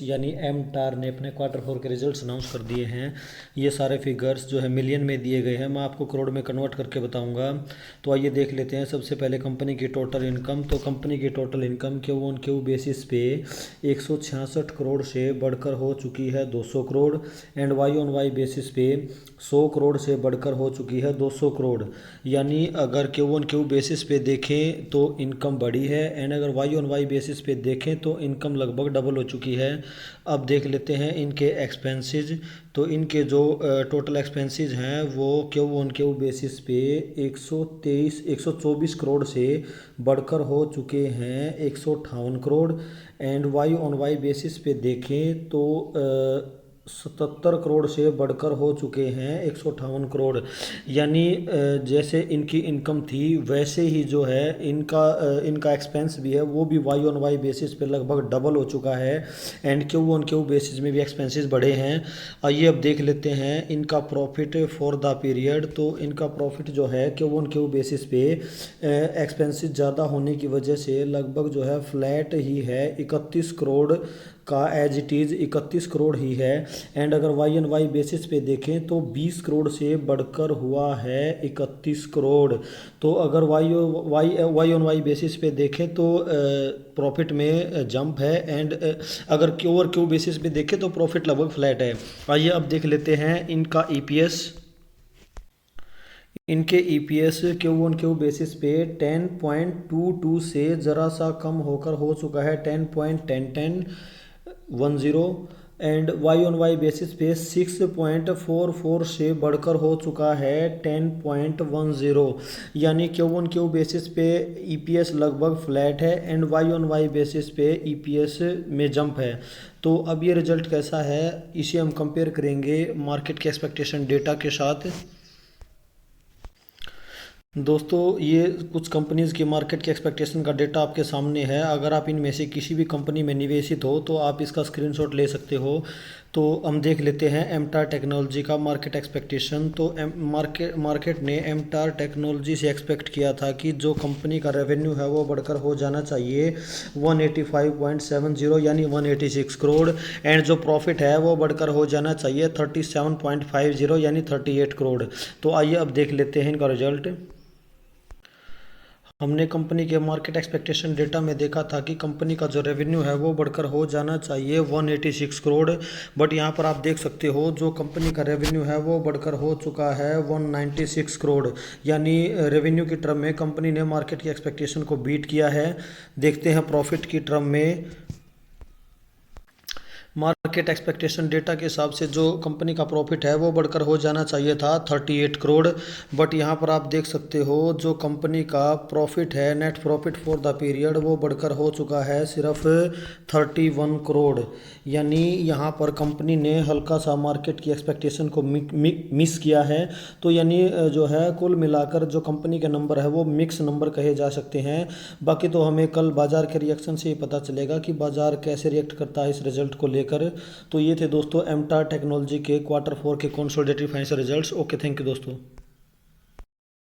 यानी एम टार ने अपने क्वार्टर फोर के रिजल्ट्स अनाउंस कर दिए हैं। ये सारे फिगर्स जो है मिलियन में दिए गए हैं, मैं आपको करोड़ में कन्वर्ट करके बताऊंगा। तो आइए देख लेते हैं। सबसे पहले कंपनी की टोटल इनकम। तो कंपनी की total income Q on Q basis पे 166 करोड़ से बढ़कर हो चुकी है 200 crore, and Y on Y basis पे 100 करोड़ से बढ़कर हो चुकी है 200 करोड़। यानी अगर क्यू ऑन क्यू बेसिस पे देखें तो इनकम बढ़ी है, एंड अगर वाई ऑन वाई बेसिस पे देखें तो इनकम लगभग डबल हो चुकी है। अब देख लेते हैं इनके एक्सपेंसेस। तो इनके जो टोटल एक्सपेंसेस हैं वो क्यू ऑन क्यू बेसिस पे 124 करोड़ से बढ़कर हो चुके हैं 158 crore, and Y on Y basis पे देखें तो 77 करोड़ से बढ़कर हो चुके हैं 158 करोड़। यानी जैसे इनकी इनकम थी वैसे ही जो है इनका एक्सपेंस भी है वो भी वाई ऑन वाई बेसिस पे लगभग डबल हो चुका है, and Q on Q basis में भी एक्सपेंसेस बढ़े हैं। आइए अब देख लेते हैं इनका प्रॉफिट फॉर द पीरियड। तो इनका प्रॉफिट जो है क्यू ऑन क्यू बेसिस पे एक्सपेंसेस ज़्यादा होने की वजह से लगभग जो है फ्लैट ही है, 31 करोड़ का एज इट इज़ 31 करोड़ ही है। एंड अगर वाई एन वाई बेसिस पे देखें तो 20 करोड़ से बढ़कर हुआ है 31 करोड़। तो अगर वाई ऑन वाई बेसिस पे देखें तो प्रॉफिट में जंप है, एंड अगर क्यू और क्यू बेसिस पे देखें तो प्रॉफिट लगभग फ्लैट है। आइए अब देख लेते हैं इनका ईपीएस। इनके EPS Q on Q basis पे 10.22 से ज़रा सा कम होकर हो चुका है 10.1010, and Y on Y basis पे 6.44 से बढ़कर हो चुका है 10.10। यानी क्यू ऑन क्यू बेसिस पे ईपीएस लगभग फ्लैट है, and Y on Y basis पे ईपीएस में जंप है। तो अब ये रिजल्ट कैसा है इसे हम कंपेयर करेंगे मार्केट के एक्सपेक्टेशन डेटा के साथ। दोस्तों ये कुछ कंपनीज़ की मार्केट के एक्सपेक्टेशन का डेटा आपके सामने है। अगर आप इनमें से किसी भी कंपनी में निवेशित हो तो आप इसका स्क्रीनशॉट ले सकते हो। तो हम देख लेते हैं एमटार टेक्नोलॉजी का मार्केट एक्सपेक्टेशन। तो मार्केट ने एमटार टेक्नोलॉजी से एक्सपेक्ट किया था कि जो कंपनी का रेवेन्यू है वो बढ़कर हो जाना चाहिए 185.70 यानी 186 करोड़, एंड जो प्रॉफिट है वो बढ़कर हो जाना चाहिए 37.50 यानी 38 करोड़। तो आइए अब देख लेते हैं इनका रिजल्ट। हमने कंपनी के मार्केट एक्सपेक्टेशन डेटा में देखा था कि कंपनी का जो रेवेन्यू है वो बढ़कर हो जाना चाहिए 186 करोड़, बट यहाँ पर आप देख सकते हो जो कंपनी का रेवेन्यू है वो बढ़कर हो चुका है 196 करोड़। यानी रेवेन्यू की टर्म में कंपनी ने मार्केट की एक्सपेक्टेशन को बीट किया है। देखते हैं प्रॉफिट की टर्म में। मार्केट एक्सपेक्टेशन डेटा के हिसाब से जो कंपनी का प्रॉफिट है वो बढ़कर हो जाना चाहिए था 38 करोड़, बट यहाँ पर आप देख सकते हो जो कंपनी का प्रॉफिट है net profit for the period वो बढ़कर हो चुका है सिर्फ 31 करोड़। यानी यहाँ पर कंपनी ने हल्का सा मार्केट की एक्सपेक्टेशन को मिस किया है। तो यानी जो है कुल मिलाकर जो कंपनी के नंबर है वो मिक्स नंबर कहे जा सकते हैं। बाकी तो हमें कल बाजार के रिएक्शन से ही पता चलेगा कि बाजार कैसे रिएक्ट करता है इस रिजल्ट को लेकर। तो ये थे दोस्तों एमटार टेक्नोलॉजी के क्वार्टर फोर के consolidated financial results. Okay, thank you दोस्तों।